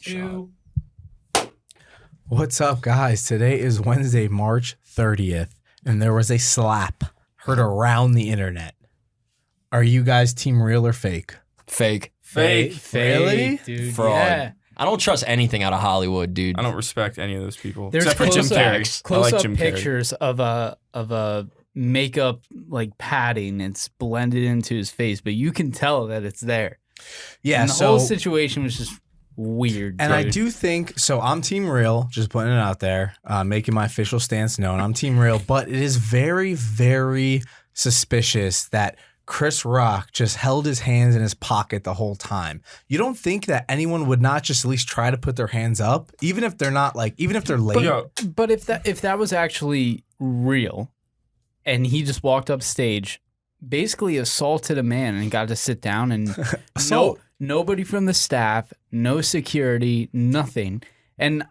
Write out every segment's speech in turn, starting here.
Ew. What's up, guys? Today is Wednesday, March 30th, and there was a slap heard around the internet. Are you guys team real or fake? Fake. Really? Dude, Fraud. yeah. I don't trust anything out of Hollywood, dude. I don't respect any of those people. There's except for Jim close-up- Carrey. I Close like up Jim Carrey. pictures of a makeup like padding. It's blended into his face, but you can tell that it's there. Yeah, And the so whole situation was just weird. and I dude. do think so. I'm team real, just putting it out there, making my official stance known. I'm team real, but it is very, very suspicious that Chris Rock just held his hands in his pocket the whole time. You don't think that anyone would not just at least try to put their hands up, even if they're not like, even if they're late? But if that was actually real, and he just walked up stage, basically assaulted a man and got to sit down, and nobody from the staff, no security, nothing. And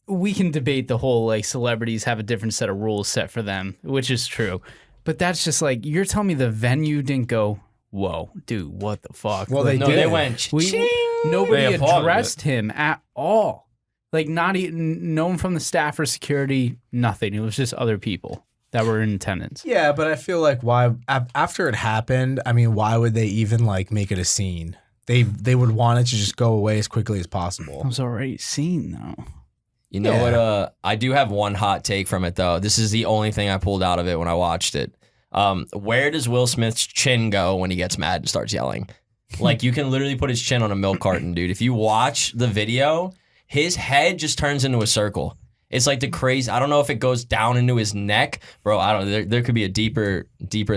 we can debate the whole like celebrities have a different set of rules set for them, which is true. But that's just like, you're telling me the venue didn't go, whoa, dude, what the fuck? Well, Like, they No, did. they went. nobody They applauded addressed him at all. Like, not even no one from the staff or security, nothing. It was just other people that were in attendance. Yeah, but I feel like why after it happened, I mean, why would they even like make it a scene? They would want it to just go away as quickly as It possible. was already seen, though. You know Yeah. what? I do have one hot take from it, though. This is the only thing I pulled out of it when I watched it. Where does Will Smith's chin go when he gets mad and starts yelling? Like, you can literally put his chin on a milk carton, dude. If you watch the video, his head just turns into a circle. It's like the crazy. I don't know if it goes down into his neck, bro. I don't know. There could be a deeper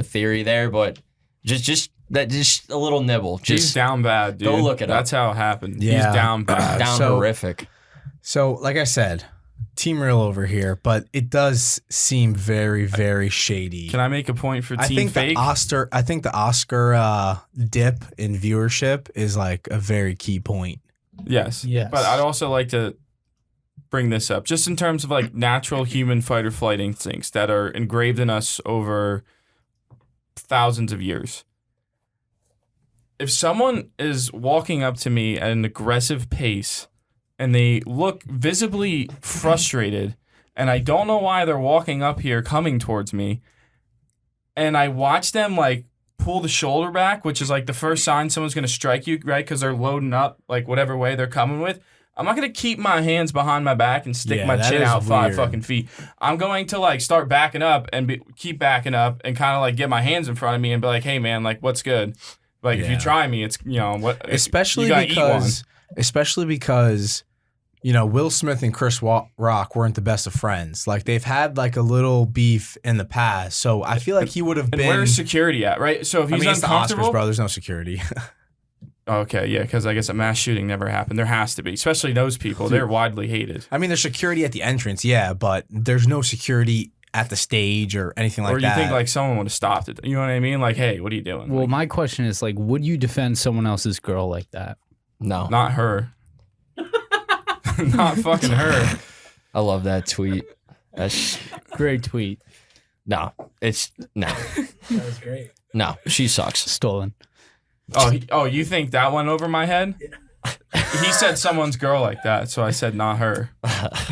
theory there, but just a little nibble. He's Just down bad, dude. Go look it up. That's how it happened. Yeah. He's down bad. down So- horrific. So, like I said, team real over here, but it does seem very, very shady. Can I make a point for I Team think Fake? the Oscar dip in viewership is like a very key point. Yes. Yes. But I'd also like to bring this up just in terms of like natural human fight or flight instincts that are engraved in us over thousands of years. If someone is walking up to me at an aggressive pace and they look visibly frustrated and I don't know why they're walking up here coming towards me, and I watch them like pull the shoulder back, which is like the first sign someone's going to strike you, right? Because they're loading up like whatever way they're coming with. I'm not going to keep my hands behind my back and stick Yeah, my that chin is out 5 weird. fucking feet. I'm going to like start backing up and keep backing up and kind of like get my hands in front of me and be like, hey man, like what's good? Like if you Yeah. try me, it's, you know, what, Especially you gotta eat one. because, you know, Will Smith and Chris Rock weren't the best of friends. Like they've had like a little beef in the past. So I feel like he would have And been. where's security at, right? So if I he's mean, it's the uncomfortable, Oscars, bro. There's no security. okay, yeah, because I guess a mass shooting never happened. There has to be, especially those people. They're widely hated. I mean, there's security at the entrance, yeah, but there's no security at the stage or anything like Or you that. think like someone would have stopped it. You know what I mean? Like, hey, what are you doing? Well, Like, my question is like, would you defend someone else's girl like that? No, not her. Not fucking her. I love that tweet. That's Great tweet. no. It's no, That was great. no. She sucks. Stolen. Oh, you think that went over my head? He said someone's girl like that, so I said not her.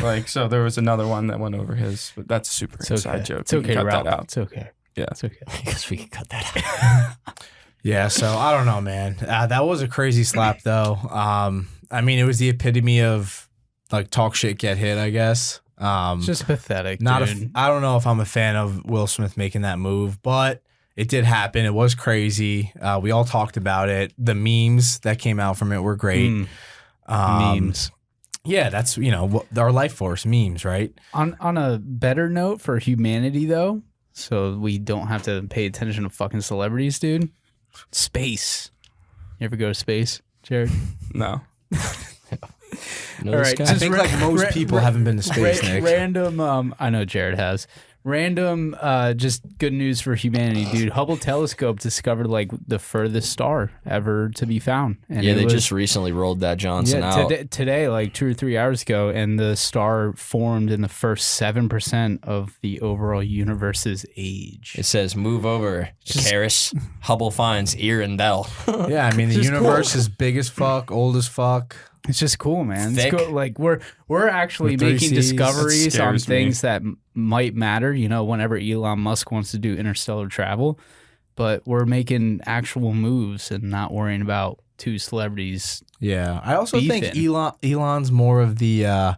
Like, so there was another one that went over his, but that's a super It's inside okay. joke. It's We can okay, cut Ralph. that out. It's okay. Yeah. It's okay. Because we can cut that out. Yeah, so I don't know, man. That was a crazy slap, though. I mean, it was the epitome of like talk shit, get hit, I guess. It's just pathetic, Not dude. I don't know if I'm a fan of Will Smith making that move, but it did happen. It was crazy. We all talked about it. The memes that came out from it were great. Memes. Yeah, that's, you know, our life force, memes, right? On a better note for humanity, though, so we don't have to pay attention to fucking celebrities, dude. Space. You ever go to space, Jared? No. No, All this right, guy- I just think like most people haven't been to space, Nick. Random. I know Jared has. Random. Just good news for humanity, dude. Hubble telescope discovered like the furthest star ever to be found. And yeah, it they was- just recently rolled that Johnson out. today, like 2 or 3 hours ago, and the star formed in the first 7% of the overall universe's age. It says, move over, Just- Karis. Hubble finds ear and Dell. Yeah, I mean, the Just universe cool. is big as fuck, old as fuck. It's just cool, man. It's Thick. cool. Like we're actually With three making Cs. discoveries That on scares me. things that might matter. You know, whenever Elon Musk wants to do interstellar travel, but we're making actual moves and not worrying about two celebrities. Yeah, I also think Beefing. Elon's more of the I'm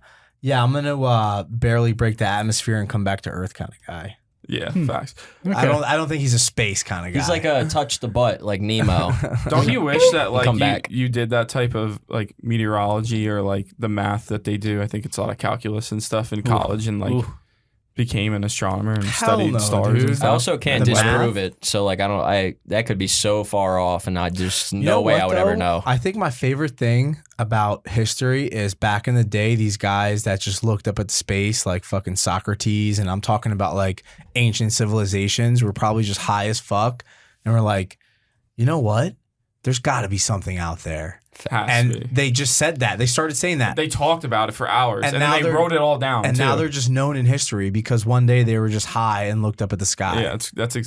gonna barely break the atmosphere and come back to Earth kind of guy. Yeah, facts. I don't think he's a space kind of guy. He's like a touch the butt, like Nemo. Don't you wish that like Come back. you did that type of like meteorology or like the math that they do? I think it's a lot of calculus and stuff in college, and like became an astronomer and Hell studied no, stars dude. and I stuff. also can't The math? disprove it. So like that could be so far off, and I just You no know way what, I would ever though? know. I think my favorite thing about history is back in the day, these guys that just looked up at space like fucking Socrates, and I'm talking about like ancient civilizations were probably just high as fuck, and we're like, you know what? There's got to be something out there. Has to And be. they just said that. They started saying that. They talked about it for hours, And and, now then they they're- wrote it all down. And too. now they're just known in history because one day they were just high and looked up at the sky.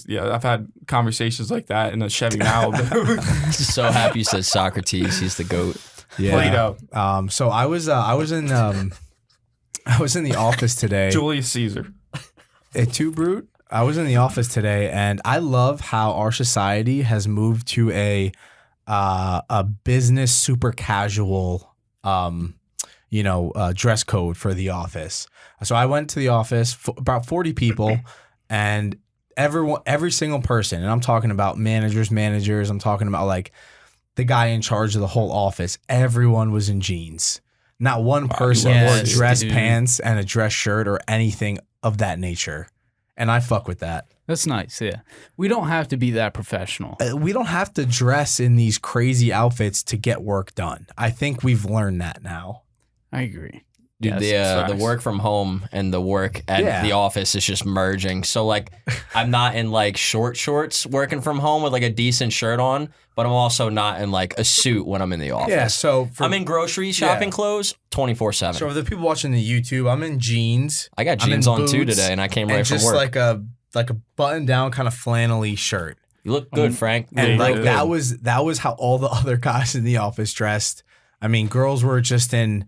yeah. I've had conversations like that in a Chevy Malibu. So happy you said Socrates. He's the goat. Plato, So I was in the office today. Julius Caesar. Too brute. I was in the office today, and I love how our society has moved to a business super casual, dress code for the office. So I went to the office, about 40 people, and every single person, and I'm talking about managers. I'm talking about like the guy in charge of the whole office. Everyone was in jeans. Not one person wore Yes, dress dude. pants and a dress shirt or anything of that nature. And I fuck with that. That's nice. Yeah, we don't have to be that professional. We don't have to dress in these crazy outfits to get work done. I think we've learned that now. I agree. Dude, Yes, the work from home and the work at the office is just merging. So like, I'm not in like shorts working from home with like a decent shirt on, but I'm also not in like a suit when I'm in the office. Yeah, so I'm in grocery shopping clothes 24/7. So for the people watching the YouTube, I'm in jeans. I got I'm in jeans on too boots today, and I came and right from just work. like a button down kind of flannel-y shirt. You look good, Frank. You And look like good. that was how all the other guys in the office dressed. I mean, girls were just in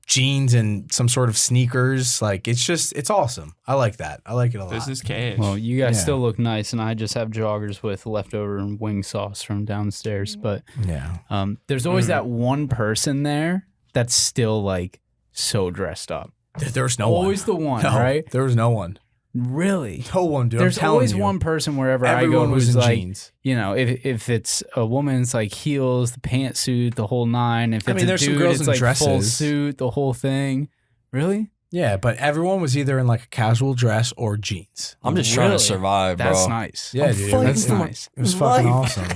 jeans and some sort of sneakers. Like it's awesome. I like that. I like it a lot. Business cash. Well, you guys Yeah. still look nice, and I just have joggers with leftover wing sauce from downstairs. But Yeah. there's always that one person there that's still like so dressed up. There was no one. Always the one, No, right? there was no one. Really? No one, dude. There's I'm telling always you. one person wherever Everyone I go was who's in like, jeans. you know, if it's a woman, it's like heels, the pantsuit, the whole nine. If I it's mean, a there's some dude, girls it's in like full dresses. suit, the whole thing. Really? Yeah, but everyone was either in like a casual dress or jeans. I'm just trying to Really? survive, bro. That's nice. Yeah, dude. fighting That's for my- nice. It was fucking awesome.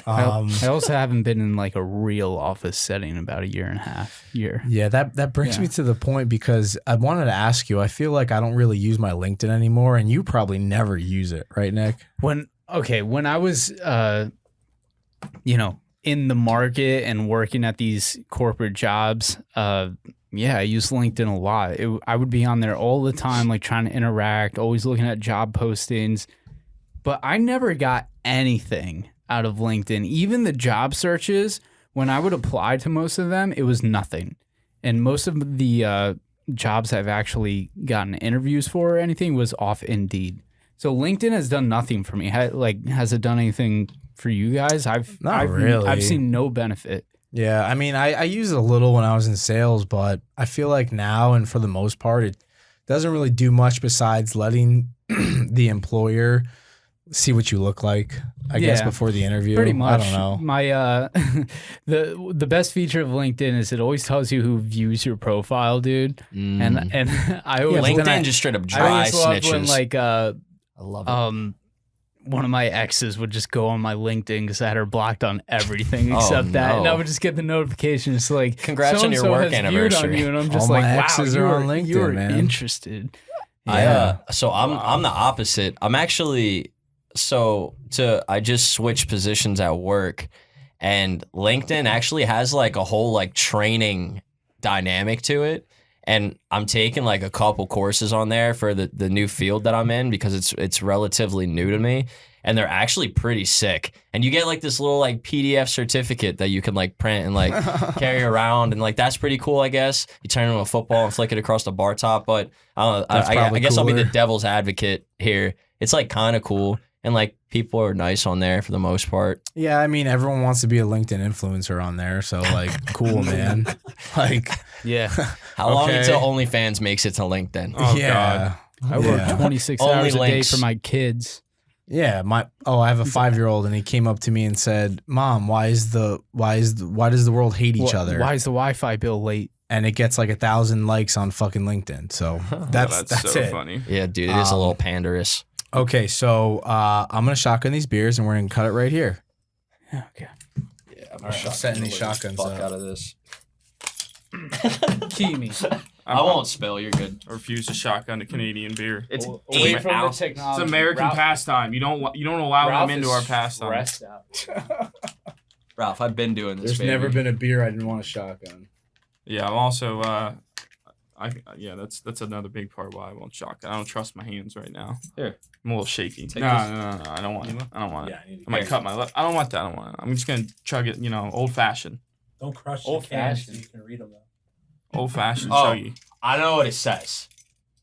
I also haven't been in like a real office setting in about a year and a half. Yeah, that brings Yeah. me to the point because I wanted to ask you. I feel like I don't really use my LinkedIn anymore, and you probably never use it, right, Nick? When I was in the market and working at these corporate jobs, I use LinkedIn a lot. I would be on there all the time, like trying to interact, always looking at job postings, but I never got anything out of LinkedIn. Even the job searches, when I would apply to most of them, it was nothing. And most of the jobs I've actually gotten interviews for or anything was off Indeed. So LinkedIn has done nothing for me. Has it done anything for you guys? Not really. I've seen no benefit. Yeah, I mean, I used it a little when I was in sales, but I feel like now and for the most part, it doesn't really do much besides letting the employer see what you look like, I guess, Yeah, before the interview. Pretty much. I don't know. My the best feature of LinkedIn is it always tells you who views your profile, dude. And I always but then LinkedIn just straight up I dry always loved when snitches. like I love it. one of my exes would just go on my LinkedIn because I had her blocked on everything except that, and I no. would just get the notifications like, Congrats on your "So-and-so work has viewed on anniversary." you," and I'm just All like, my wow, exes you are were on LinkedIn, you were man. interested. So I'm the opposite. I'm actually I just switched positions at work, and LinkedIn actually has like a whole like training dynamic to it. And I'm taking like a couple courses on there for the new field that I'm in because it's relatively new to me. and they're actually pretty sick. And you get like this little like PDF certificate that you can like print and like carry around, and like that's pretty cool, I guess. You turn it into a football and flick it across the bar top, but I don't know. I guess I'll be the devil's advocate here. It's like kind of cool, and like people are nice on there for the most part. Yeah, I mean, everyone wants to be a LinkedIn influencer on there, so like, cool, man. Like, Yeah. How long until OnlyFans makes it to LinkedIn? Oh, yeah. I work 26 Only hours a day links. for my kids. Yeah, I have a 5-year-old, and he came up to me and said, "Mom, why does the world hate each other?" Why is the Wi-Fi bill late? And it gets like 1,000 likes on fucking LinkedIn. So that's so it. funny. Yeah, dude, it is a little panderous. Okay, so I'm gonna shotgun these beers, and we're gonna cut it right here. Okay. Yeah, I'm right, I'm setting these shotguns fuck up. out of this. Key me. I won't spill. You're good. I refuse to shotgun a Canadian beer. It's Away 8 from the ounces. technology. It's American Ralph- pastime. You don't allow Ralph them into is our pastime. stressed out. Ralph, I've been doing this. There's baby. never been a beer I didn't want to shotgun. Yeah, I'm also that's another big part why I won't shotgun. I don't trust my hands right now. Here. I'm a little shaky. Take No, this. no, I don't want it. I don't want it. Yeah, I need I might cut my lip. I don't want that. I don't want it. I'm just gonna chug it, old fashioned. Don't crush Old the cans so fashioned. you can read them though. Old fashioned Oh. chuggy. I know what it says.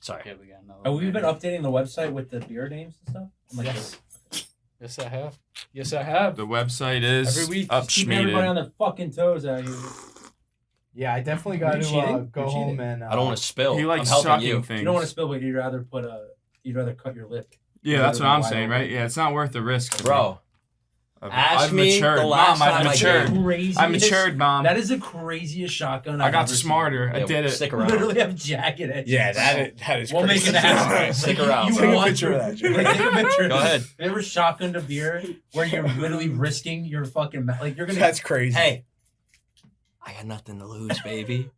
Sorry. Okay, we got another Have one. we been updating the website with the beer names and stuff? I'm like, Yes. Yes, I have. Yes, I have. The website is Every week, just keep everybody on upschmeated. their fucking toes out here. Yeah, I definitely got to, go go home home and. I don't want to spill. He I'm likes helping sucking you. things. You don't want to spill, but you'd rather cut your lip. Yeah, that's what I'm Wide saying, open. right? Yeah, it's not worth the risk, Bro, ask I've me matured. the last Mom, I've time I matured. did. Craziest, I matured, Mom. That is the craziest shotgun I I've got ever seen. smarter. I Yeah, did it. Stick You around. literally have jagged edges. Yeah, that is. We'll make it happen. Stick around. You Take a want picture of that, Jared. Like, take a picture. Go ahead. Have you ever shotgunned a beer where you're literally risking your fucking like you're gonna That's crazy. Hey, I got nothing to lose, baby.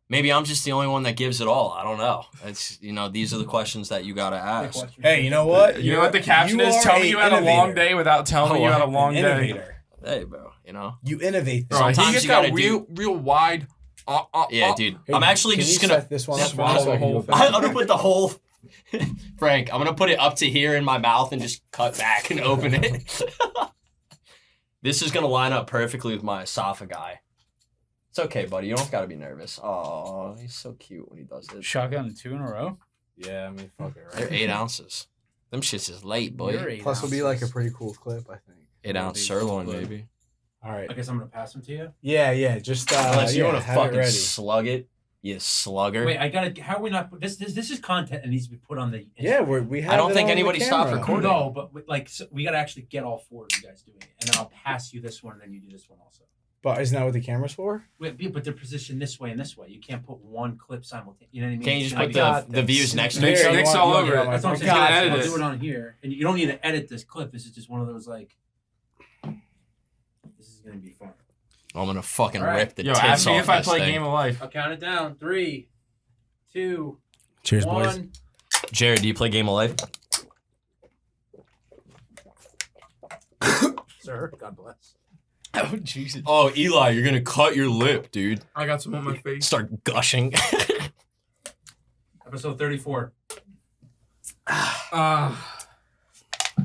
Maybe I'm just the only one that gives it all. I don't know. It's these are the questions that you gotta ask. Hey, you know what? You know what the caption is? Tell me you had a long day without telling me you had a long day. Innovator. Hey, bro. You innovate. Bro, Sometimes he just you got gotta real wide. Yeah, dude. Hey, I'm actually can just you gonna. set this one That's up why so I can whole go back? I'm gonna put the whole. Frank, I'm gonna put it up to here in my mouth and just cut back and open it. This is gonna line up perfectly with my esophagi. It's okay, buddy. You don't gotta be nervous. Oh, he's so cute when he does this. Shotgun 2 in a row. Yeah, I mean, fuck it, They're right? 8 ounces. Them shits is late, boy. You're 8 Plus, it'll be like a ounces. pretty cool clip, I think. 8-ounce sirloin, baby. All right. I guess I'm gonna pass them to you. Yeah. Just Unless you yeah, want to have it fucking ready. slug it, you slugger. Wait, I gotta. How are we not? This is content that needs to be put on the. Yeah, we have. I don't it think on the anybody stopped camera. recording. No, but like we gotta actually get all 4 of you guys doing it, and then I'll pass you this one, and then you do this one also. But isn't that what the camera's for? Wait, but they're positioned this way and this way. You can't put one clip simultaneously. You know what I mean? Can't you just I put got the this. views next to Nick's, each other? Nick's all over it. That's what I'm He's saying. gonna I'll edit do it it. on here, and you don't need to edit this clip. This is just one of those like. This is gonna be fun. I'm gonna fucking All right. rip the Yo, tits ask me off if I this play thing. Game of Life. I'll count it down. 3, 2, Cheers, 1. boys. Jared, do you play Game of Life? Sir, God bless. Oh, Jesus. Oh, Eli, you're gonna cut your lip, dude. I got some on my face. Start gushing. Episode 34. All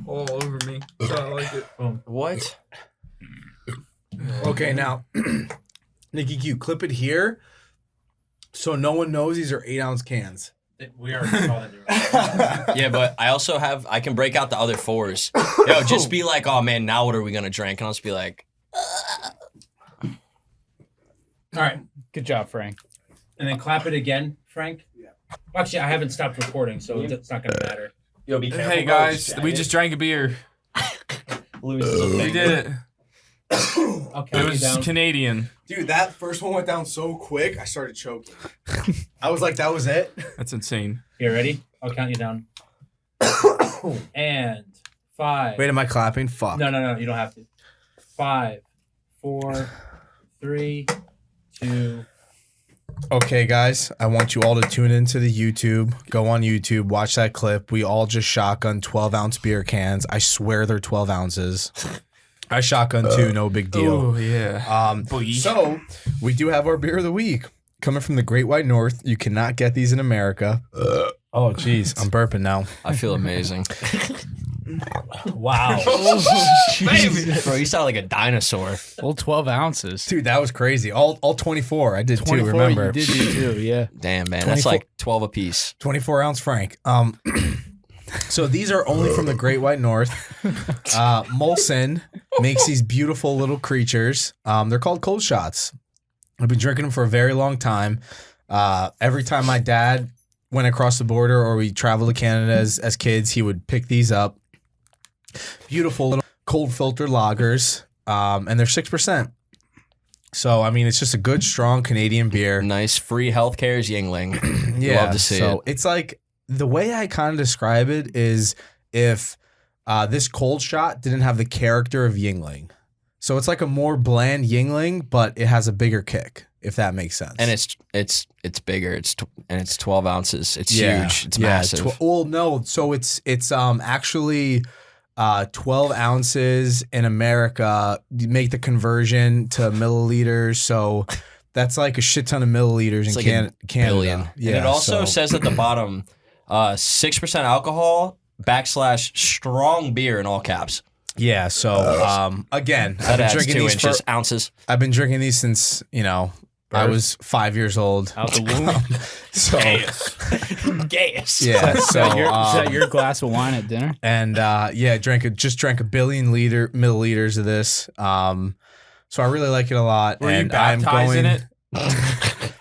over me. I like it. What? Okay, now, Nicky Q, clip it here, so no one knows these are 8-ounce cans. We already saw that. Yeah, but I can break out the other 4s. Yo, just be like, oh man, now what are we gonna drink? And I'll just be like, All right, Good job, Frank. and then clap it again, Frank. Yeah. Actually, I haven't stopped recording, so it's not gonna matter. yo, be careful. Hey bro, guys, it's we just drank a beer. loses a We finger. did it. I'll It count you was down. Canadian. Dude, that first one went down so quick, I started choking. I was like, that was it? That's insane. You ready? I'll count you down. And 5. Wait, am I clapping? Fuck. No, you don't have to. 5, 4, 3, 2. Okay, guys, I want you all to tune into the YouTube. Go on YouTube, watch that clip. We all just shotgun 12-ounce beer cans. I swear they're 12 ounces. I shotgun 2, no big deal. Oh yeah. Boy. So we do have our beer of the week coming from the Great White North. You cannot get these in America. Oh, jeez, I'm burping now. I feel amazing. Wow. Bro, you sound like a dinosaur. Well, 12 ounces. Dude, that was crazy. All 24. I did 24, too, remember? you did do too, yeah. Damn, man. 24 That's like 12 apiece. 24 ounce Frank. So these are only from the Great White North. Molson makes these beautiful little creatures. They're called cold shots. I've been drinking them for a very long time. Every time my dad went across the border or we traveled to Canada as kids, he would pick these up. Beautiful little cold filter lagers, and they're 6%. So, I mean, it's just a good, strong Canadian beer. Nice free healthcare's Yingling. Yeah, Love to see so it. it's like, the way I kind of describe it is if this cold shot didn't have the character of Yingling. So it's like a more bland Yingling, but it has a bigger kick, if that makes sense. And it's bigger. It's 12 ounces. It's huge. It's massive. Well, no. So it's actually 12 ounces in America. You make the conversion to milliliters. So that's like a shit ton of milliliters It's in like a Canada. billion. Yeah, and it also says at the bottom, 6% alcohol / strong beer in all caps. Yeah. So again, That adds 2 inches, ounces. I've been drinking these since, I was 5 years old. Out the womb. So Gas. yeah, Is so that your glass of wine at dinner? and drank a billion milliliters of this. So I really like it a lot. Were you and baptized in it?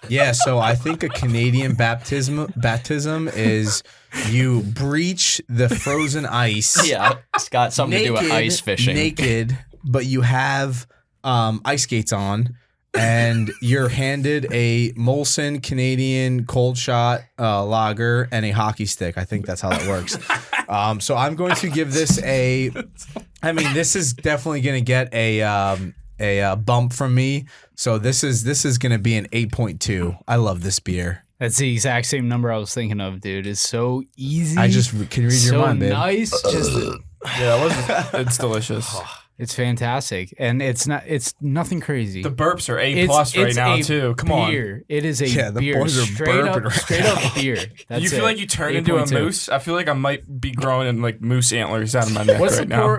Yeah, so I think a Canadian baptism is you breach the frozen ice. Yeah, it's got something to do with ice fishing. Naked, but you have ice skates on, and you're handed a Molson Canadian cold shot lager and a hockey stick. I think that's how that works. So I'm going to give this this is definitely going to get a bump from me. So this is going to be an 8.2. I love this beer. That's the exact same number I was thinking of, dude. It's so easy. I just can read so your mind, babe. nice. Just It's delicious. it's fantastic, and it's nothing crazy. The burps are A+ right now too. Come on. It is a Yeah, the beer. boys are straight burping up, straight up beer. That's You feel it. like you turn into a 8.2. moose? I feel like I might be growing in like moose antlers out of my neck What's right the now.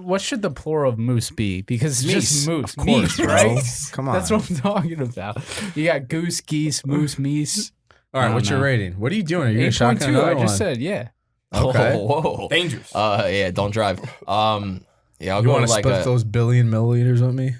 what should the plural of moose be? Because it's Meese, just moose, of course, meese, bro. right? Come on. That's what I'm talking about. You got goose, geese, moose, meese. All right, I what's don't your know. rating? What are you doing? Are you going to shotgun 8.2. another I one? just said, yeah. Okay. Whoa. Dangerous. Yeah, don't drive. Yeah, I'll You go want with to like split those billion milliliters with me?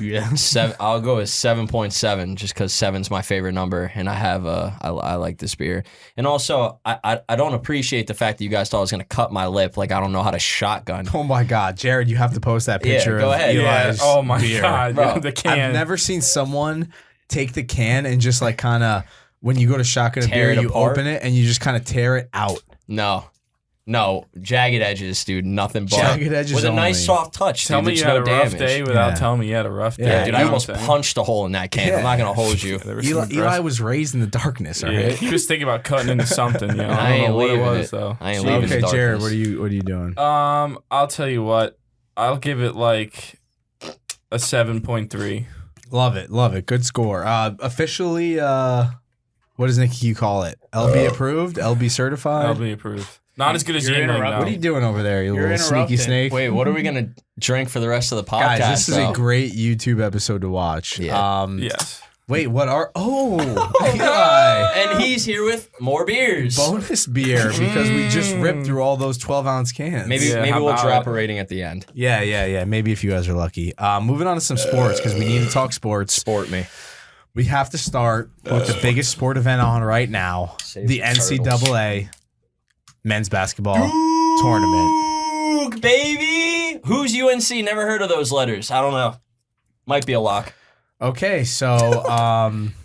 Yeah. 7. I'll go with 7.7 just because 7's my favorite number, and I have I like this beer. And also, I don't appreciate the fact that you guys thought I was gonna cut my lip. Like I don't know how to shotgun. Oh my God, Jarrid, you have to post that Yeah, picture go of ahead. Eli's Yeah. Oh my beer. God. Bro, the can. I've never seen someone take the can and just like kind of, when you go to shotgun a Tear beer, it you apart? open it and you just kind of tear it out. No, jagged edges, dude. Nothing but Jagged edges with a nice only. soft touch. Tell dude. me There's you had no a rough damage. day without Yeah. telling me you had a rough day. Yeah, Dude, I you almost know what I'm saying? punched a hole in that can. I'm not gonna hold you. There was some Eli aggressive- was raised in the darkness, all Yeah, right? he was thinking about cutting into something. You know, I I don't ain't know what it leaving was it. though. I ain't leaving Okay, the Jarrid, darkness. what are you doing? I'll tell you what. I'll give it like a 7.3. Love it. Good score. Officially, what does Nicky Q call it? LB approved? LB certified? I'll be approved. Not as good as You're Yingling, interrupt- though. What are you doing over there, you You're little sneaky interrupting. snake? Wait, what are we gonna drink for the rest of the podcast? Guys, this is though? a great YouTube episode to watch. Yeah. Yes. Wait, what are... Oh, Eli. And he's here with more beers. Bonus beer because we just ripped through all those 12-ounce cans. Maybe Yeah, maybe how we'll about drop it? a rating at the end. Yeah. Maybe if you guys are lucky. Moving on to some sports because we need to talk sports. Sport me. We have to start with the biggest sport event on right now, Save the the turtles. NCAA men's basketball tournament. Duke, baby. Who's UNC? Never heard of those letters. I don't know. Might be a lock. Okay, so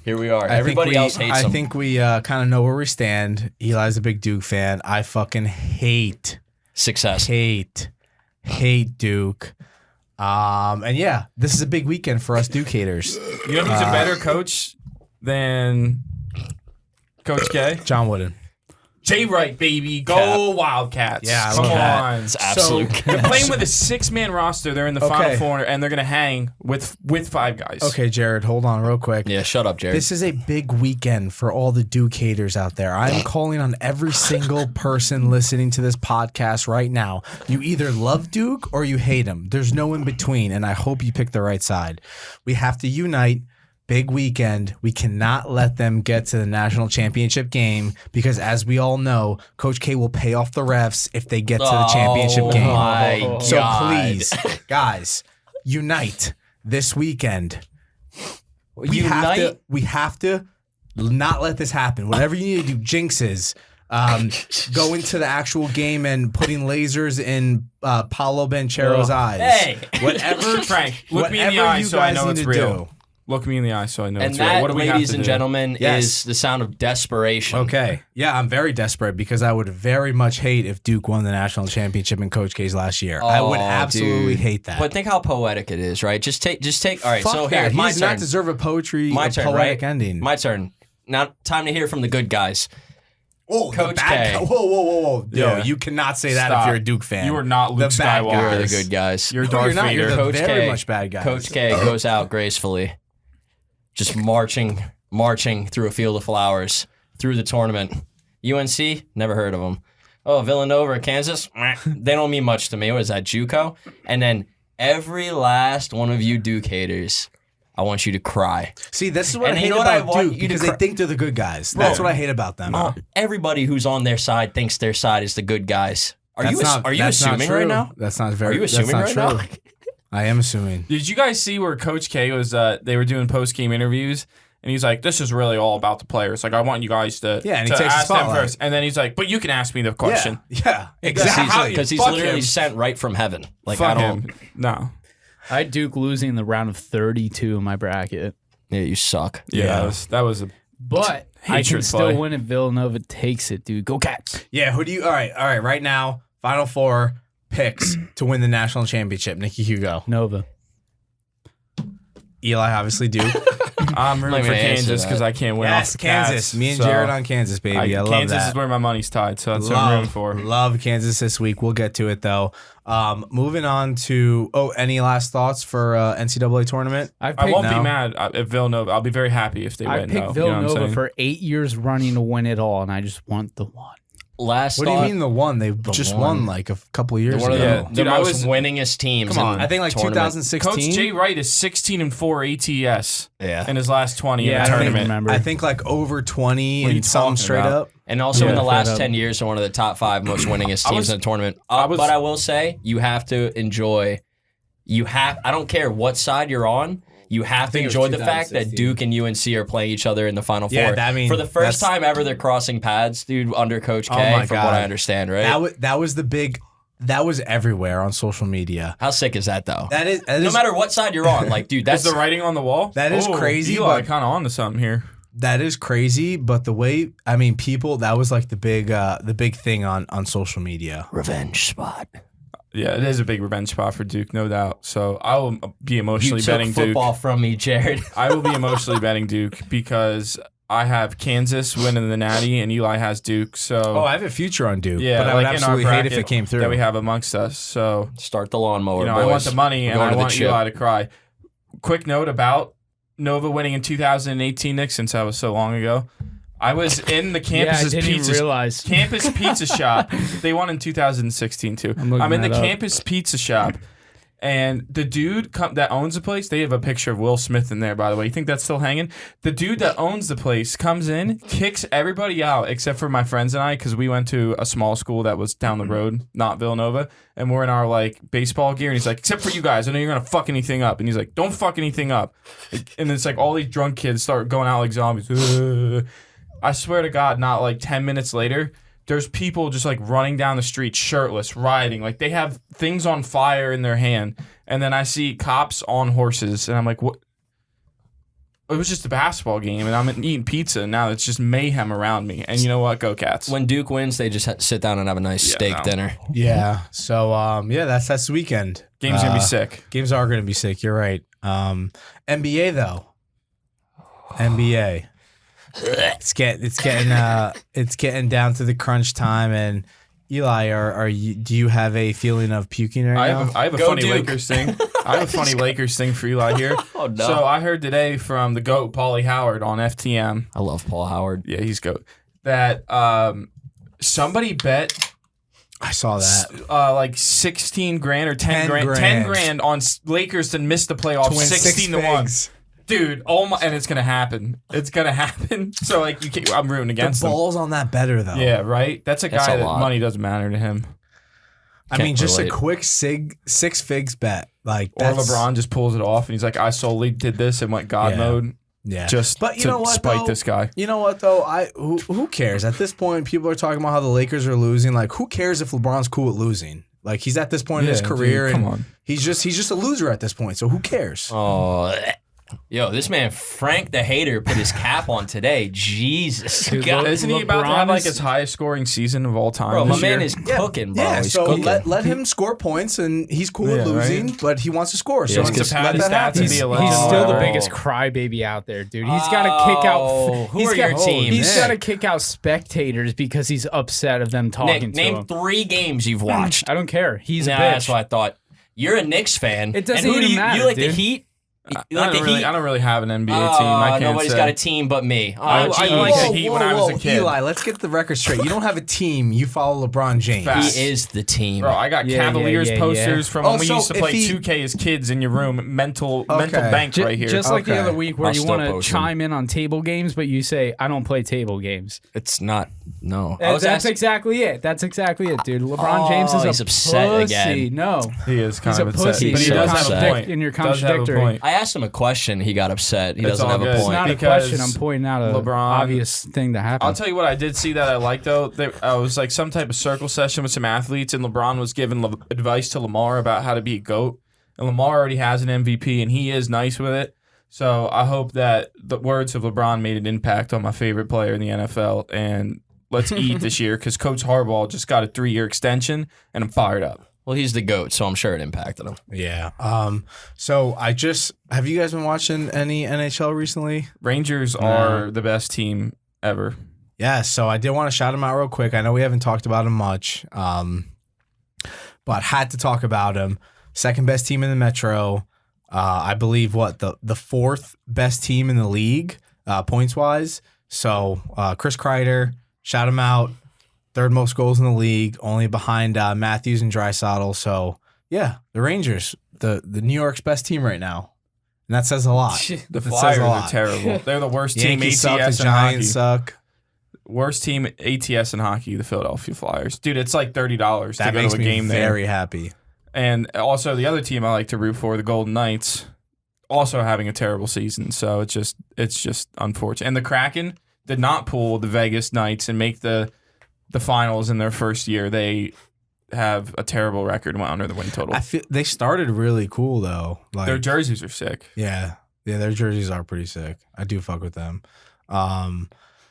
Here we are. I Everybody think we, else hates I them. think we kind of know where we stand. Eli's a big Duke fan. I fucking hate Success. Duke. And yeah, this is a big weekend for us Duke haters. You know who's a better coach than Coach K? John Wooden. Jay Wright, baby. Go Cap. Wildcats. Yeah, I Come love that. on. It's absolute They're cap. playing with a 6-man roster. They're in the Final Four, and they're going to hang with 5 guys. Okay, Jarrid, hold on real quick. Yeah, shut up, Jarrid. This is a big weekend for all the Duke haters out there. I'm calling on every single person listening to this podcast right now. You either love Duke or you hate him. There's no in between, and I hope you pick the right side. We have to unite. Big weekend. We cannot let them get to the national championship game because, as we all know, Coach K will pay off the refs if they get to the championship game. My So God. please, guys, unite this weekend. We have to not let this happen. Whatever you need to do, jinxes, going to the actual game and putting lasers in Paolo Banchero's eyes. Hey. Whatever, Frank, look me in the whatever eye you so I guys know need it's to real. do. Look me in the eye so I know And it's real. that, What do we have ladies to and do? gentlemen, Yes. is the sound of desperation. Okay. Yeah, I'm very desperate because I would very much hate if Duke won the national championship in Coach K's last year. I would Oh, absolutely dude. hate that. But think how poetic it is, right? Just take. All right, Fuck so that. here, He my does turn. not deserve a poetry, My a turn, poetic right? ending. My turn. Now, time to hear from the good guys. Oh, Coach the bad K. Whoa. Yo, Yeah. you cannot say that Stop. if you're a Duke fan. You are not Luke The bad Skywalker. You're guys. the good guys. You're No, Darth you're not. Vader. You're the Coach very K. much bad guys. Coach K goes out gracefully, just marching through a field of flowers through the tournament. UNC, never heard of them. Oh, Villanova, Kansas, they don't mean much to me. What is that, JUCO? And then every last one of you Duke haters, I want you to cry. See, this is what And I you hate know what I about want Duke you to because they think they're the good guys. That's what I hate about them. Everybody who's on their side thinks their side is the good guys. Are you That's assuming not right true. now? That's not Are very. you assuming that's right not now? true. I am assuming. Did you guys see where Coach K was? They were doing post-game interviews, and he's like, "This is really all about the players. Like, I want you guys to, Yeah, and he to takes the ask them spotlight. first." And then he's like, "But you can ask me the question." Yeah, exactly. Because he's Fuck literally him. sent right from heaven. Like Fuck I don't. him. No. I had Duke losing the round of 32 in my bracket. Yeah, you suck. Yeah, that was a But I can Hatred still play. win if Villanova takes it, dude. Go Cats. Yeah, who do you? All right. Right now, Final Four picks to win the national championship. Nicky Q, go. Nova. Eli, obviously Duke. I'm rooting I'm for not gonna answer Kansas because that. I can't win Yes, off the Kansas. Cats, Me and so Jarrid on Kansas, baby. I love Kansas that. is where my money's tied, so that's what I'm rooting for. Love Kansas this week. We'll get to it though. Moving on to any last thoughts for NCAA tournament? I I won't No. be mad if Villanova. I'll be very happy if they I win. picked though. You know what I'm Villanova saying? for 8 years running to win it all, and I just want the one. Last What do thought, you mean the one? They just one. won like a couple of years one of ago. the, Dude, the I most was- winningest teams. Come on, in I think like tournament. 2016. Coach Jay Wright is 16-4 ATS Yeah. in his last 20 Yeah, in I the don't even tournament. remember. I think like over 20 What are you and some talking straight about? up. And also Yeah, in the last straight up. 10 years, they're one of the top 5 most winningest I teams was- in the tournament. I was- But I will say, you have to enjoy. I don't care what side you're on. You have to think it was enjoy the fact that 2016. Duke and UNC are playing each other in the Final Yeah, Four. I mean, for the first that's- time ever, they're crossing paths, dude, under Coach K, my from God. what I understand, right? That was the big. That was everywhere on social media. How sick is that, though? That is No matter what side you're on, like, dude, Is that's the writing on the wall? That is crazy, Eli, but- kind of onto something here. That is crazy, but the way people that was like the big thing on social media. revenge spot. Yeah, it is a big revenge spot for Duke, no doubt. So I will be You emotionally took betting Duke. football from me, Jarrid. I will be emotionally betting Duke because I have Kansas winning the Natty and Eli has Duke. So Oh, I have a future on Duke, yeah, but I would like in our absolutely hate if bracket it came through. that we have amongst us. So Start the lawnmower, you know, boys. I want the money We're and going I to the want chip. Eli to cry. Quick note about Nova winning in 2018, Nick, since that was so long ago. I was in the Yeah, I campus's didn't even pizza realize. campus pizza shop. They won in 2016 too. looking I'm in the that up. campus pizza shop, and the dude that owns the place. They have a picture of Will Smith in there, by the way. You think that's still hanging? The dude that owns the place comes in, kicks everybody out except for my friends and I, because we went to a small school that was down the road, not Villanova, and we're in our like baseball gear. And he's like, except for you guys, I know you're gonna fuck anything up. And he's like, don't fuck anything up. And it's like all these drunk kids start going out like zombies. I swear to God, not like 10 minutes later, there's people just like running down the street shirtless, rioting. Like they have things on fire in their hand. And then I see cops on horses. And I'm like, what? It was just a basketball game. And I'm eating pizza. And now it's just mayhem around me. And you know what? Go Cats. When Duke wins, they just sit down and have a nice steak no. dinner. Yeah. So that's this weekend. Game's going to be sick. Games are going to be sick. You're right. NBA though. NBA. It's getting down to the crunch time, and Eli, do you have a feeling of puking right now? I have a Go funny Duke. Lakers thing. I have a funny Lakers thing for Eli here. Oh, no. So I heard today from the GOAT, Paulie Howard, on FTM. I love Paul Howard. Yeah, he's GOAT. That somebody bet I saw that. like 16 grand or 10 grand. 10 grand on Lakers to miss the playoffs. 16 to 1. Dude, oh my, and it's gonna happen. It's gonna happen. So like, I'm rooting against The them. ball's on that better though. Yeah, right. That's a That's guy a that lot. money doesn't matter to him. I mean, just relate. a quick six figs bet. Like Or that's, LeBron just pulls it off and he's like, I solely did this and went God Yeah. mode Yeah. just But you to know what, spite though? this guy. You know what though? Who cares? At this point, people are talking about how the Lakers are losing. Like, who cares if LeBron's cool with losing? Like, he's at this point in his Yeah, career, dude, come and on. he's just a loser at this point. So who cares? Oh, yo, this man Frank the Hater put his cap on today. Jesus, Dude, God. Isn't he about to LeBron have like is- his highest scoring season of all time? Bro, my this man year? is cooking, bro. Yeah, He's so cooking. let him score points, and he's cool Yeah, with losing, right? but he wants to score. So Yeah, let's it's just pad let his that stats happen. and be a legend. He's still the Oh. biggest crybaby out there, dude. He's got to kick out. Who are your teams? He's man. got to kick out spectators because he's upset of them talking Nick, to name him. 3 games you've watched. I don't care. He's Nah, a bitch. that's what I thought. You're a Knicks fan. It doesn't and who even do you, matter, you like dude. the Heat? You like the Heat? I don't really have an NBA team. I can't nobody's say. got a team but me. Oh, I geez. like the Heat when I was a kid. Eli, let's get the record straight. You don't have a team. You follow LeBron James. Facts. He is the team. Bro, I got Yeah, Cavaliers yeah. posters from Oh, when we so used to if play he- 2K as kids in your room. Mental Okay. bank right here. Just like the Okay. other week where I'll you still want to post him. chime in on table games, but you say, I don't play table games. It's not. No. That's exactly it. That's exactly it, dude. LeBron James is a he's upset pussy. again. No. He is kind He's of a upset, pussy. but he He's does so have a upset. point. And you're Does have a contradictory. point. I asked him a question. He got upset. He It's doesn't all have good. a It's point. not a Because question. I'm pointing out a LeBron- obvious thing that happened. I'll tell you what I did see that I liked though. I was like some type of circle session with some athletes, and LeBron was giving advice to Lamar about how to be a GOAT. And Lamar already has an MVP, and he is nice with it. So I hope that the words of LeBron made an impact on my favorite player in the NFL. And let's eat this year because Coach Harbaugh just got a 3-year extension, and I'm fired up. Well, he's the GOAT, so I'm sure it impacted him. Yeah. So have you guys been watching any NHL recently? Rangers are the best team ever. Yeah. So I did want to shout him out real quick. I know we haven't talked about him much, but had to talk about him. Second best team in the Metro. I believe the fourth best team in the league points wise. So Chris Kreider, shout him out. Third most goals in the league, only behind Matthews and Draisaitl. So yeah, the Rangers, the New York's best team right now, and that says a lot. The That says a Flyers are lot. terrible. They're the worst team Yankees ATS suck. The in hockey. Giants suck. Worst team ATS in hockey, the Philadelphia Flyers. Dude, it's like $30 to That go makes to a me game there. very happy. And also the other team I like to root for, the Golden Knights, also having a terrible season. So it's just unfortunate. And the Kraken did not pull the Vegas Knights and make the finals in their first year. They have a terrible record and went under the win total. I feel they started really cool though. Like Their jerseys are sick. yeah, their jerseys are pretty sick. I do fuck with them.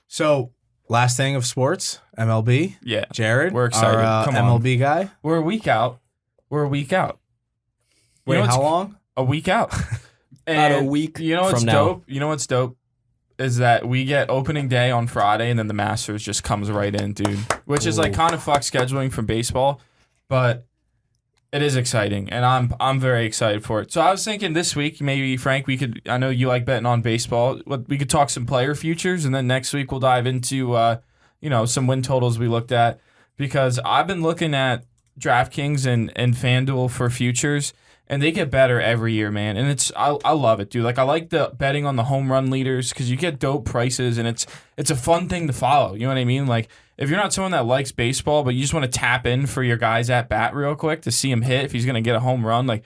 So last thing of sports, MLB. Yeah. Jarrid, We're excited. our Come on. MLB guy. We're a week out. You Wait, know what's- how long? A week out. About a And week You know what's from now. dope? You know what's dope? Is that we get opening day on Friday and then the Masters just comes right in, dude. Which is like kind of fuck scheduling from baseball, but it is exciting and I'm very excited for it. So I was thinking this week, maybe Frank, I know you like betting on baseball. We could talk some player futures and then next week we'll dive into some win totals we looked at because I've been looking at DraftKings and FanDuel for futures. And they get better every year, man. And I love it, dude. Like I like the betting on the home run leaders because you get dope prices and it's a fun thing to follow. You know what I mean? Like if you're not someone that likes baseball, but you just want to tap in for your guys at bat real quick to see him hit if he's gonna get a home run, like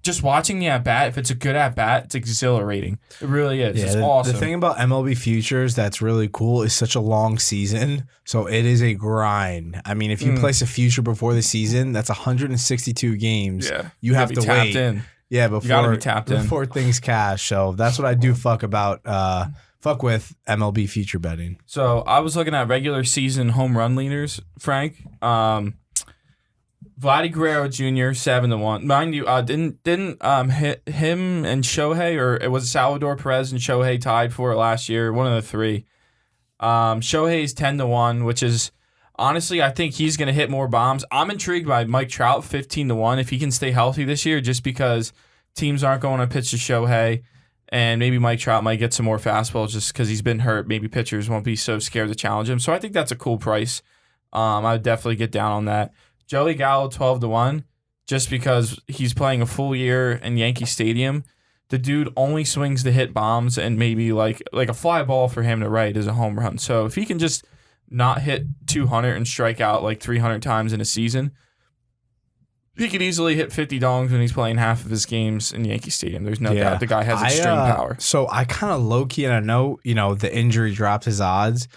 just watching the at bat, if it's a good at bat, it's exhilarating. It really is. It's awesome. The thing about MLB futures that's really cool is such a long season, so it is a grind. I mean, if you place a future before the season, that's 162 games. Yeah. You have gotta to be tapped wait. in. Yeah, gotta be tapped in. before things cash. So that's what I do fuck with MLB future betting. So I was looking at regular season home run leaders, Frank. Vladdy Guerrero Jr. 7-1. Mind you, didn't hit him and Shohei, or it was Salvador Perez and Shohei tied for it last year. One of the three. Shohei's 10-1, which is honestly, I think he's going to hit more bombs. I'm intrigued by Mike Trout 15-1 if he can stay healthy this year, just because teams aren't going to pitch to Shohei, and maybe Mike Trout might get some more fastballs just because he's been hurt. Maybe pitchers won't be so scared to challenge him. So I think that's a cool price. I would definitely get down on that. Joey Gallo 12-1, just because he's playing a full year in Yankee Stadium. The dude only swings to hit bombs, and maybe like a fly ball for him to right is a home run. So if he can just not hit 200 and strike out like 300 times in a season, he could easily hit 50 dongs when he's playing half of his games in Yankee Stadium. There's no doubt the guy has extreme power. So I kind of low-key, and I know, the injury dropped his odds,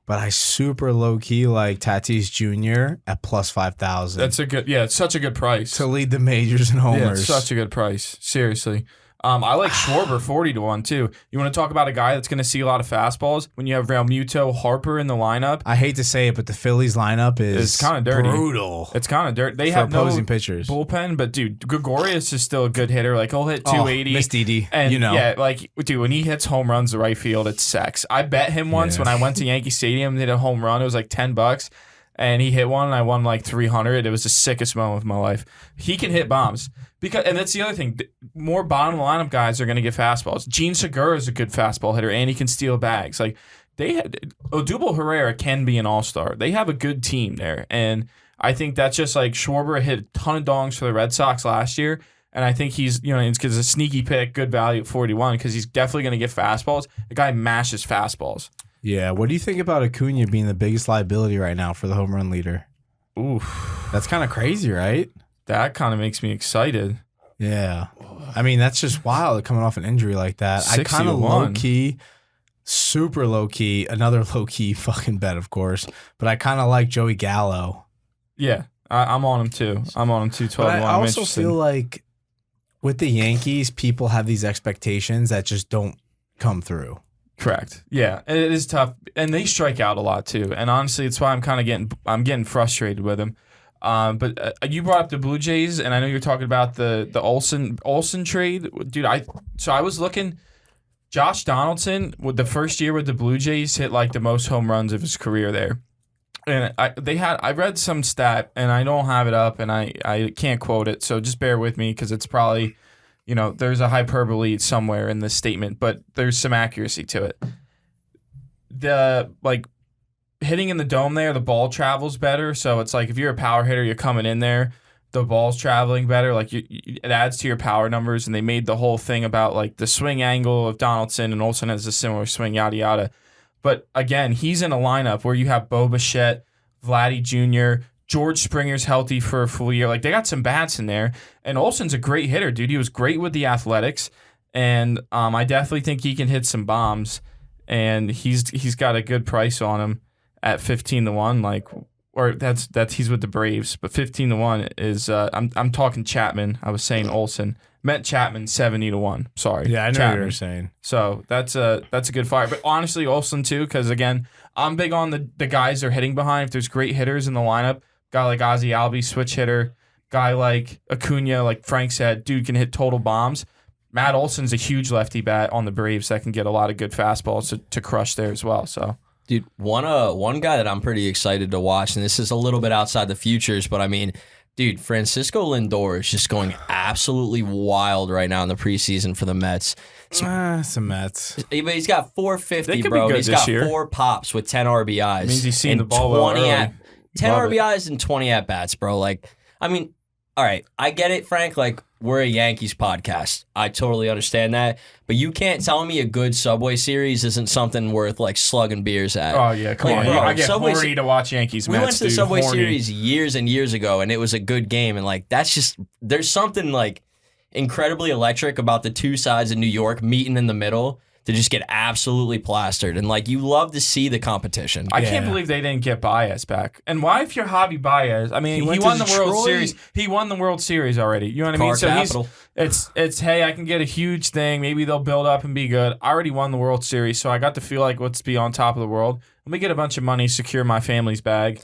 but I super low-key like Tatis Jr. at plus 5,000. That's it's such a good price. To lead the majors in homers. Yeah, it's such a good price. Seriously. I like Schwarber 40-1 too. You want to talk about a guy that's going to see a lot of fastballs? When you have Realmuto, Harper in the lineup, I hate to say it, but the Phillies lineup is kind of dirty. Brutal. It's kind of dirty. They for have opposing no pitchers. Bullpen, but dude, Gregorius is still a good hitter. Like he'll hit 280. Miss Didi, and yeah, like dude, when he hits home runs to right field, it's sex. I bet him once when I went to Yankee Stadium, hit a home run. It was like $10. And he hit one, and I won like 300. It was the sickest moment of my life. He can hit bombs. And that's the other thing. More bottom lineup guys are going to get fastballs. Gene Segura is a good fastball hitter, and he can steal bags. Like Odubel Herrera can be an all-star. They have a good team there, and I think that's just like Schwarber hit a ton of dongs for the Red Sox last year, and I think he's it's a sneaky pick, good value at 41 because he's definitely going to get fastballs. The guy mashes fastballs. Yeah, what do you think about Acuna being the biggest liability right now for the home run leader? Oof. That's kind of crazy, right? That kind of makes me excited. Yeah. I mean, that's just wild coming off an injury like that. I kind of low-key, super low-key, another low-key fucking bet, of course, but I kind of like Joey Gallo. Yeah, I'm on him too. I'm on him too, 12-1. I also feel like with the Yankees, people have these expectations that just don't come through. Correct. Yeah, it is tough, and they strike out a lot too. And honestly, it's why I'm getting frustrated with them. But you brought up the Blue Jays, and I know you're talking about the Olsen trade, dude. I was looking. Josh Donaldson, with the first year with the Blue Jays, hit like the most home runs of his career there. And I read some stat, and I don't have it up, and I can't quote it, so just bear with me because it's probably. There's a hyperbole somewhere in this statement, but there's some accuracy to it. Hitting in the dome there, the ball travels better. So it's like if you're a power hitter, you're coming in there, the ball's traveling better. Like it adds to your power numbers, and they made the whole thing about like the swing angle of Donaldson, and Olsen has a similar swing, yada yada. But again, he's in a lineup where you have Bo Bichette, Vladdy Jr., George Springer's healthy for a full year. Like they got some bats in there, and Olsen's a great hitter, dude. He was great with the Athletics, and I definitely think he can hit some bombs. And he's got a good price on him at 15-1. Like, or that's he's with the Braves, but 15-1 is I'm talking Chapman. I was saying Olsen. Meant Chapman 70-1. Sorry. Yeah, I know Chapman. what you're saying. So that's a good fire. But honestly, Olsen too, because again, I'm big on the guys they're hitting behind. If there's great hitters in the lineup. Guy like Ozzie Albies, switch hitter. Guy like Acuna, like Frank said, dude can hit total bombs. Matt Olson's a huge lefty bat on the Braves that can get a lot of good fastballs to crush there as well. So, dude, one guy that I'm pretty excited to watch, and this is a little bit outside the futures, but I mean, dude, Francisco Lindor is just going absolutely wild right now in the preseason for the Mets. Some Mets. But he's got 450, They bro. could be good He's this got year. 4 pops with 10 RBIs. It means he's seen and the ball well 20 early. 10 Love it. RBIs and 20 at-bats, bro. Like, I mean, all right, I get it, Frank. Like, we're a Yankees podcast. I totally understand that. But you can't tell me a good Subway series isn't something worth, like, slugging beers at. Oh, yeah, come on. Bro, I get Subway horny to watch Yankees We Mets, went to the dude. Subway Horny. series years and years ago, and it was a good game. And, like, that's just – there's something, like, incredibly electric about the two sides of New York meeting in the middle to just get absolutely plastered. And, like, you love to see the competition. I can't believe they didn't get Baez back. And why if you're Javi Baez? I mean, he went won to the World Detroit. Series. He won the World Series already. You know what I mean? Car So capital. it's hey, I can get a huge thing. Maybe they'll build up and be good. I already won the World Series, so I got to feel like let's be on top of the world. Let me get a bunch of money, secure my family's bag.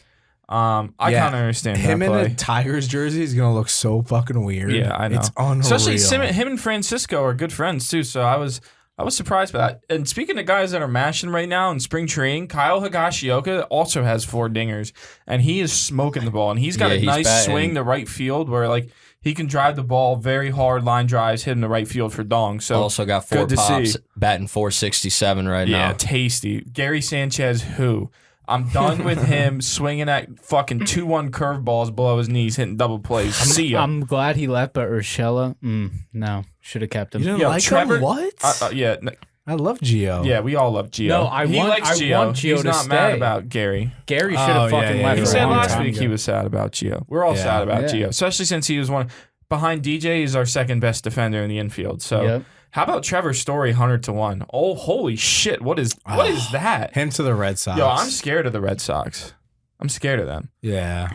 I kind of understand him that in play. a Tigers jersey is gonna look so fucking weird. Yeah, I know. It's unreal. Especially him and Francisco are good friends too. So I was I was surprised by that. And speaking of guys that are mashing right now in spring training, Kyle Higashioka also has 4 dingers, and he is smoking the ball. And he's got a nice batting. swing to right field where like he can drive the ball very hard, line drives, hit in the right field for dong. So also got 4 good to pops, see. batting 467 right Yeah, now. tasty. Gary Sanchez, who? I'm done with him swinging at fucking 2-1 curveballs below his knees, hitting double plays. See ya. I'm glad he left, but Urshela, no, should have kept him. You didn't Yo, like Trevor- him? What? Yeah, I love Gio. yeah, we all love Gio. No, I he want- likes I Gio. want Gio He's to not mad stay. about Gary. Gary should have Oh, yeah, fucking yeah, left. He yeah. a said long last time week he ago. was sad about Gio. We're all Yeah. sad about Yeah. Gio, especially since he was behind DJ. He's our second best defender in the infield. So Yep. how about Trevor Story 100-1? Oh, holy shit! What is that? Him to the Red Sox. Yo, I'm scared of the Red Sox. I'm scared of them. Yeah.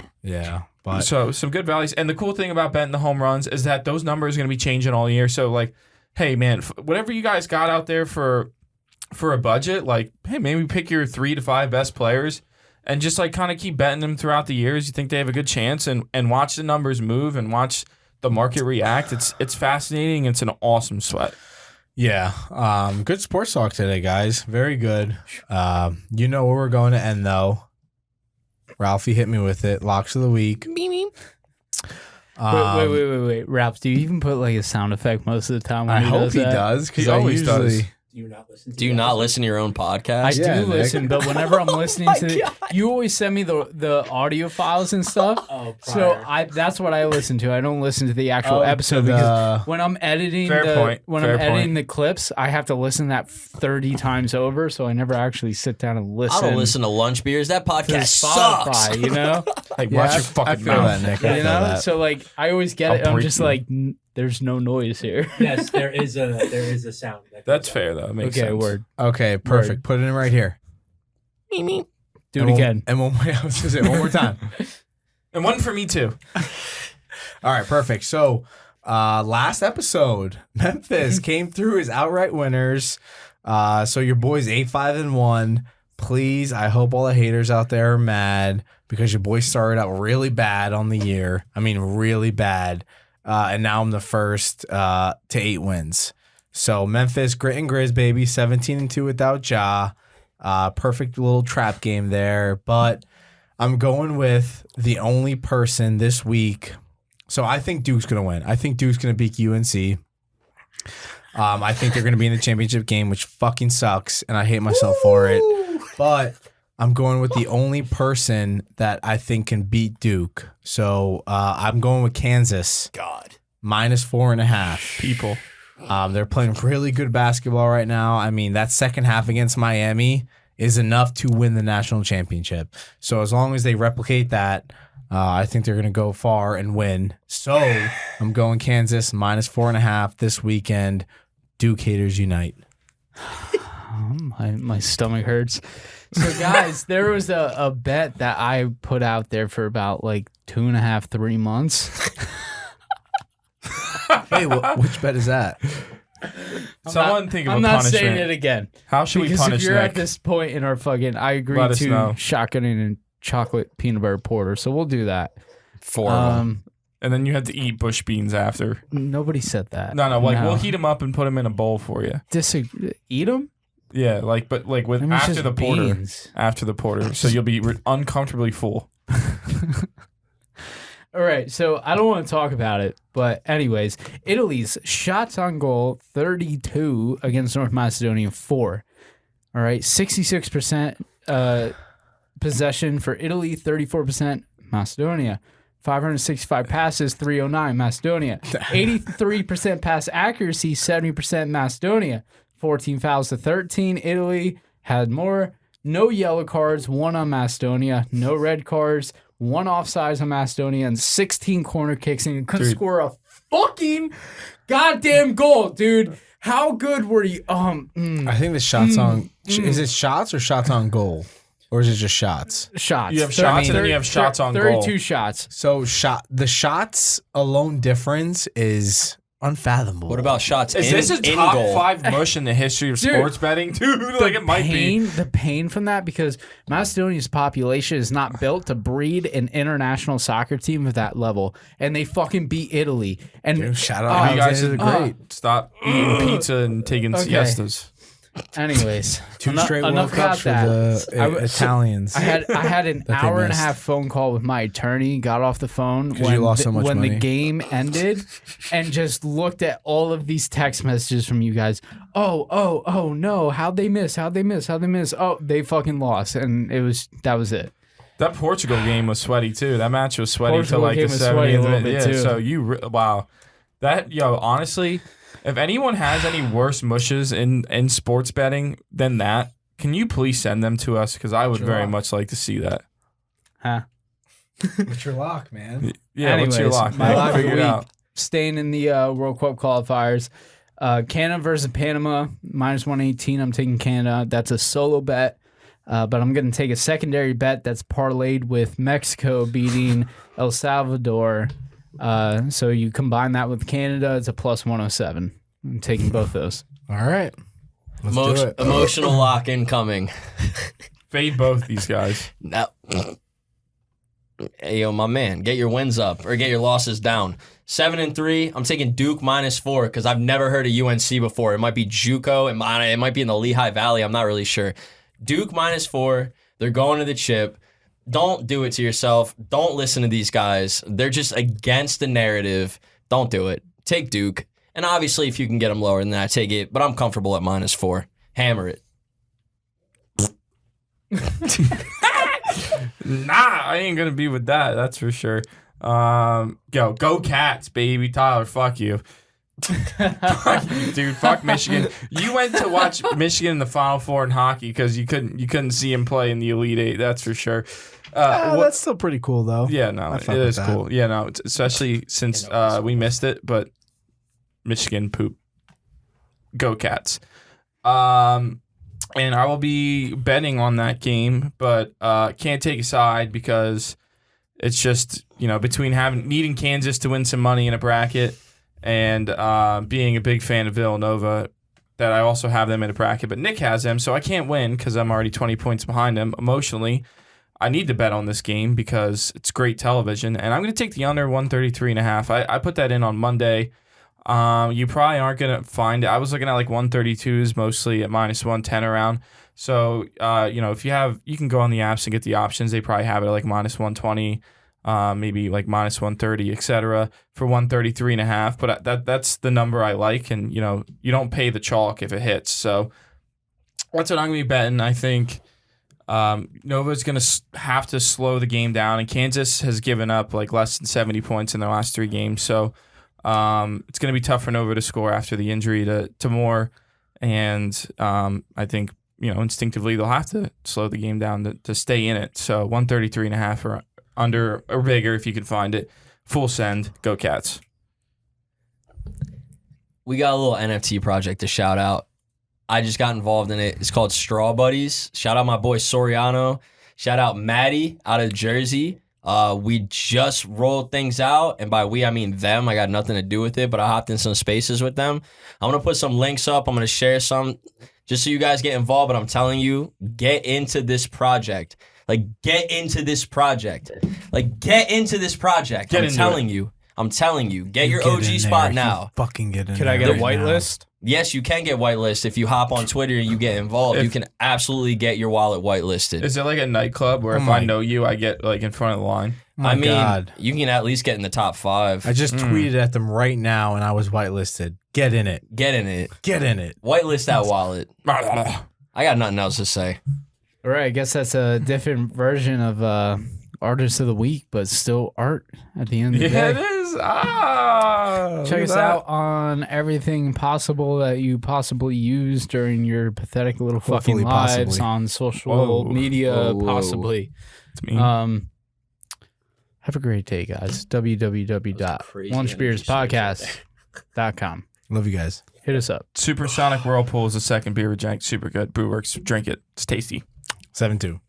But So some good values. And the cool thing about betting the home runs is that those numbers are going to be changing all year. So like, hey man, whatever you guys got out there for a budget, like, hey, maybe pick your 3 to 5 best players and just like kind of keep betting them throughout the years. You think they have a good chance and watch the numbers move and watch the market react. It's fascinating. It's an awesome sweat. yeah, good sports talk today, guys. Very good. You know where we're going to end though. Ralphie hit me with it. Locks of the week. Wait. Ralph, do you even put like a sound effect most of the time when I he hope does he that? does because He I always usually. does. Do you not listen to Do you not listen to your own podcast? I Yeah, do Nick. listen, but whenever I'm listening to you always send me the audio files and stuff. Oh, So prior. that's what I listen to. I don't listen to the actual Oh, episode to because the- when I'm editing Fair point. when Fair I'm editing point. the clips, I have to listen to that 30 times over. So I never actually sit down and I listen. don't listen to lunch beers. That to podcast Spotify, sucks. you know. Like, Yeah, watch I- your fucking I feel mouth. that, Nick. I You feel know, that. so like I always get I'll it. I'm break just you. like, there's no noise here. Yes, there is a sound. That That's goes fair though. It makes Okay, sense. word. Okay, perfect. Put it in right here. Do And it one- again. And one more. I was gonna say one more time. And one for me too. All right, perfect. So, last episode, Memphis came through as outright winners. So your boys 8-5-1. Please, I hope all the haters out there are mad because your boys started out really bad on the year. I mean, really bad. And now I'm the first to 8 wins. So Memphis, grit and grizz, baby, 17-2 without Ja. Perfect little trap game there, but I'm going with the only person this week. So I think Duke's going to win. I think Duke's going to beat UNC. I think they're going to be in the championship game, which fucking sucks, and I hate myself for it. But I'm going with the only person that I think can beat Duke. So I'm going with Kansas. God. -4.5. People. They're playing really good basketball right now. I mean, that second half against Miami is enough to win the national championship. So as long as they replicate that, I think they're going to go far and win. So I'm going Kansas -4.5 this weekend. Duke haters unite. My stomach hurts. So guys, there was a bet that I put out there for about like 2.5, 3 months. Hey, which bet is that? Someone think of I'm a not punishment. saying it again. How should Because we punish if you're Nick? at this point in our fucking, I agree Let us to know. shotgunning and chocolate peanut butter porter. So we'll do that. 4 of them. And then you have to eat bush beans after. Nobody said that. No, we'll heat them up and put them in a bowl for you. Disagree. Eat them? Yeah, but with I mean, it's after just the porter. beans. After the porter, so you'll be uncomfortably full. All right, so I don't want to talk about it, but anyways, Italy's shots on goal 32 against North Macedonia 4. All right, 66% possession for Italy, 34% Macedonia. 565 passes, 309 Macedonia. 83% pass accuracy, 70% Macedonia. 14 fouls to 13. Italy had more. No yellow cards, 1 on Macedonia. No red cards, 1 offsides on Macedonia, and 16 corner kicks, and you couldn't score a fucking goddamn goal, dude. How good were you? I think the shots on is it shots or shots on goal, or is it just shots? Shots. You have shots and then you have shots on goal. 32 shots. So the shots alone difference is unfathomable. What about shots Is in, this a in top goal? 5 mush in the history of Dude, sports betting? Dude, like it might be. The pain from that, because Macedonia's population is not built to breed an international soccer team of that level, and they fucking beat Italy. And Dude, shout Oh, out, You guys Alexander are the great. Stop eating pizza and taking Okay. siestas. anyways, Two straight World enough Cups for about the that. Italians. I had an That they hour and a missed. half phone call with my attorney. Got off the phone 'Cause you lost so much when money. the game ended, and just looked at all of these text messages from you guys. Oh no! How'd they miss? How'd they miss? How'd they miss? Oh, they fucking lost, and that was it. That Portugal game was sweaty too. That match was sweaty Portugal till like game the was sweaty 70th a little minute. bit, Yeah, too. so wow. That honestly, if anyone has any worse mushes in sports betting than that, can you please send them to us? Because I would Sure. very much like to see that. Huh? What's your lock, man? Yeah, what's your Anyways, lock? my man? lock of the Figure it week. out. Staying in the World Cup qualifiers. Canada versus Panama, -118. I'm taking Canada. That's a solo bet. But I'm going to take a secondary bet that's parlayed with Mexico beating El Salvador. So you combine that with Canada, it's a +107. I'm taking both those. All right. Let's do it. Emotional lock incoming. Fade both these guys. Now, hey, yo, my man, get your wins up or get your losses down. 7-3. I'm taking Duke -4 because I've never heard of UNC before. It might be JUCO. It might be in the Lehigh Valley. I'm not really sure. Duke -4. They're going to the chip. Don't do it to yourself. Don't listen to these guys. They're just against the narrative. Don't do it. Take Duke. And obviously, if you can get them lower than that, take it. But I'm comfortable at -4. Hammer it. Nah, I ain't gonna be with that. That's for sure. Go Cats, baby. Tyler, fuck you. Fuck you, dude. Fuck Michigan. You went to watch Michigan in the Final Four in hockey because you couldn't see him play in the Elite Eight. That's for sure. That's still pretty cool, though. Yeah, no, I it fuck with is that. cool. Yeah, no, especially since we missed it, but Michigan poop. Go Cats. And I will be betting on that game, but can't take a side because it's just, between needing Kansas to win some money in a bracket and being a big fan of Villanova, that I also have them in a bracket. But Nick has them, so I can't win because I'm already 20 points behind him. Emotionally, I need to bet on this game because it's great television, and I'm going to take the under 133.5. I put that in on Monday. You probably aren't going to find it. I was looking at like 132s mostly at -110 around. So, if you can go on the apps and get the options. They probably have it at like -120, maybe like -130, etc. for 133.5. But that's the number I like. And, you don't pay the chalk if it hits. So that's what I'm going to be betting. I think Nova's going to have to slow the game down. And Kansas has given up like less than 70 points in their last 3 games. So it's going to be tough for Nova to score after the injury to Moore, and I think instinctively they'll have to slow the game down to stay in it. So 133.5 or under or bigger if you can find it. Full send. Go Cats. We got a little NFT project to shout out. I just got involved in it. It's called Straw Buddies. Shout out my boy Soriano. Shout out Maddie out of Jersey. We just rolled things out, and by we, I mean them. I got nothing to do with it, but I hopped in some spaces with them. I'm going to put some links up. I'm going to share some just so you guys get involved, but I'm telling you, get into this project. Get into this project. Get I'm into telling you. I'm telling you. Get your OG spot now. Fucking get in Could there I get a right now. whitelist? Yes, you can get whitelist if you hop on Twitter and you get involved. You can absolutely get your wallet whitelisted. Is it like a nightclub where if I know you, I get like in front of the line? I mean, God. you can at least get in the top 5. I just tweeted at them right now and I was whitelisted. Get in it. Get in it. Get in it. Whitelist that wallet. I got nothing else to say. All right, I guess that's a different version of Artist of the Week, but still art at the end of the Yeah, it day. is. Check us out on everything possible that you possibly use during your pathetic little fucking Hopefully, lives possibly. on social Whoa. media, Whoa. possibly. It's me. Have a great day, guys. www.lunchbeerspodcast.com. Love you guys. Hit us up. Supersonic Whirlpool is the second beer with Jank. Super good. Brew Works. Drink it. It's tasty. 7-2.